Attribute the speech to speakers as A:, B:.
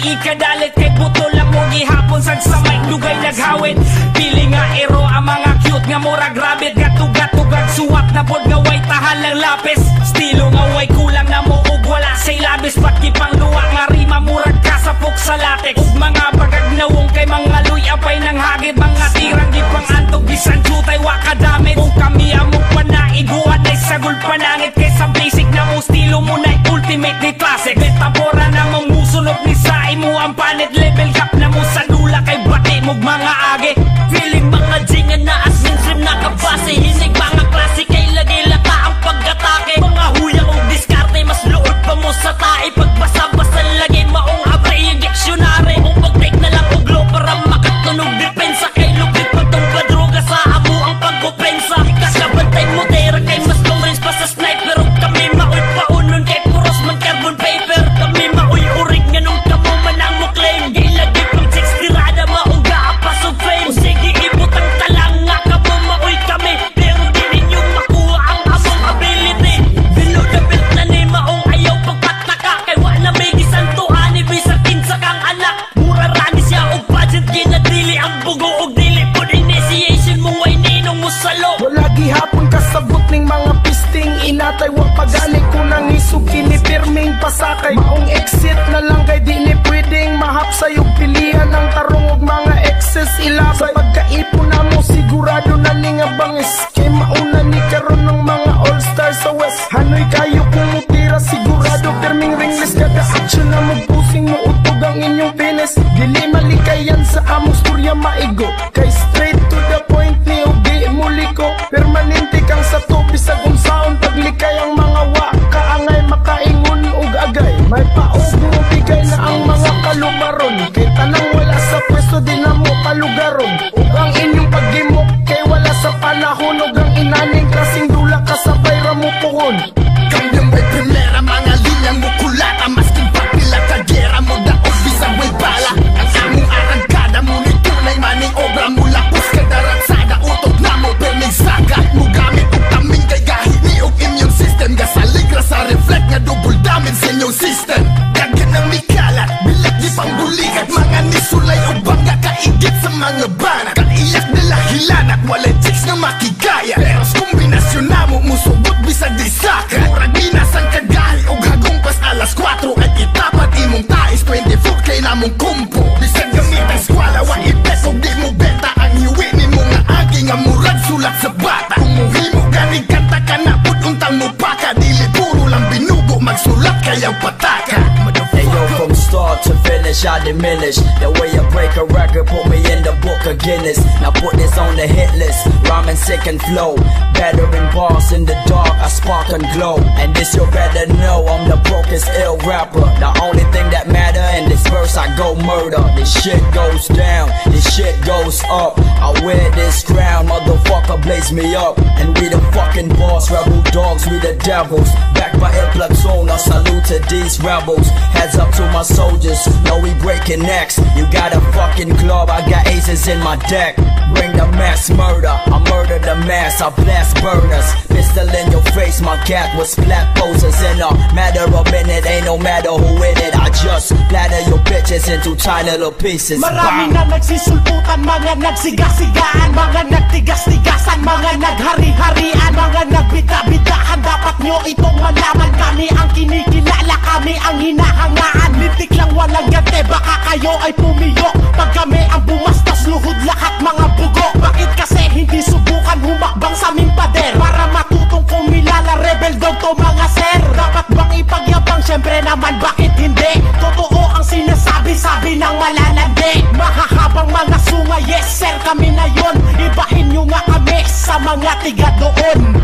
A: ikadalit kay buto lang mo gihapon sang samay dugay naghawid. Pili nga ero ang mga cute nga murag rabbit, gatug-gatugag suwat na pod nga way tahal lang lapis. Stilo nga way kulang na mo ug wala say labis, pati pang luwa nga rima murag kasapok sa latex. Ug mga pagagnawong kay mga luy apay nang hagid, mga tirang gipang antog bisan chutay wa kadamit. Ug kami among panaiguan ay sagol panangit kaysa basic na mo stilo mo na ultimate ni classic. Metabora na mong musunod ni sa imo ang panit, level cap na mo sa dula kay bati mog mga age.
B: Feeling mga jingan na as mainstream na kabase, hinig mga klase kay lagay laka ang pag-atake. Mga huyang o diskarte mas luod pa mo sa tae, pagbasa-basa lagay maong abre yung dictionary. Kung pag-take na lang uglo para makatunog depensa, kay lupit pagtumba droga sa amo ang pag-opensa. Kakabantay mo tera kay mas long range pa sa sniper, ug kami maoy paunon kay puros man carbon paper. Kami maoy urig nga nung kamo man ang mo claim, di lagi pang 6 tirada maungga pa sa fame. Sige ibutang talang nga kamo maoy kami, pero di ninyo makuha ang among ability. Below the belt na ni maong ayaw pagpataka, kay wa na may gisantuhan ni bisag kinsa kang anak. Mura rani siya og budget ginadili ang bugo og dili pod initiation mo way ninong mo salo.
C: Wala gihapon kasabot ning mga pisting, inatay wa pagali ko nang isuki ni pirming pasakay. Maong exit na lang kay di ni pwedeng mahapsay ug pilihan ang tarong ug mga excess ilabay. Pagkaipon na mo sigurado na ni nga bangis, kay mauna ni karon ng mga all stars sa west. Hanoy kayo kung mutira sigurado pirming ringless, kada action na mo pusing mo utog ang inyong penis. Dili malikayan sa among storya maigo, kay straight to the point ni ug di muliko. Permanente kang sa topi sa sound, paglikay ang mga waka angay makaingon ug agay. May paog mo bigay na ang mga kalubaron, kay tanang wala sa pwesto di na mo kalugaron. Ug ang inyong paghimok kay wala sa panahon, ug ang inaning klaseng dula kasabay ra mo puhon.
D: Kambyang may primera mga linyang mo kulata, masking papila ka gera mo daog bisang may bala. Ang among arangkada mo ni tunay maning obra mo lapos kay daratsada utok na mo perming saga mo gamit ug taming kay gahit ni ug immune system, gasaligra sa reflect nga double damage sa inyong system. Daghan ang mikalat bilat di pangbulikat, mga nisulay ug bangga kaigit sa mga banat. Kaniyak nila hilanat walay chicks na makigaya, pero kombinasyon na mo musugot bisag di saka. Murag binasang kagahi ug hagong pas alas 4 at itapat imong tais 24 kay namong kumpo. Bisag gamit ang skwala wa ipes ug di mo benta ang hiwi ni mo nga agi nga murag sulat sa bata. Kung muhimo ganing kanta ka na pud untang mo paka, dili puro lang binugo magsulat kayaw pataka.
E: Hey yo, from start to finish, I diminish. The way I break a record, put me in the book of Guinness. Now put this on the hit list, rhyming sick and flow. Better in bars in the dark, I spark and glow. And this you better know, I'm the brokest ill rapper. The only thing that matter in this verse, I go murder. This shit goes down, this shit goes up. I wear this crown, motherfucker blaze me up. And we the fucking boss, rebel dogs, we the devils. Backed by El Platoon, I salute to these rebels. Heads up to my soldiers, know we breaking necks. You got a fucking club, I got aces in my deck. Bring the mass murder, I murder the mass, I blast burners. Pistol in your face, my cat with splat poses. In a matter of minute, ain't no matter who in it. I just splatter your bitches into tiny little pieces.
F: Marami na nagsisulputan, mga nagsigasigaan, mga nagtigas-tigasan, mga naghari-harian, mga nagbita-bitaan. Dapat nyo itong malaman, kami ang kinikilala, kami ang hinahangaan. Litik lang walang gante, baka kayo ay pumiyok. Pag kami ang bumastas, luhod lahat mga bugo. Bakit kasi hindi subukan humakbang sa aming pader, para matutong kumilala, rebel daw to mga sir. Dapat bang ipagyabang? Syempre naman, bakit hindi? Totoo ang sinasabi-sabi ng malalandi. Mahahabang mga sunga, yes sir, kami na yon. Ibahin nyo nga kami sa mga tiga doon.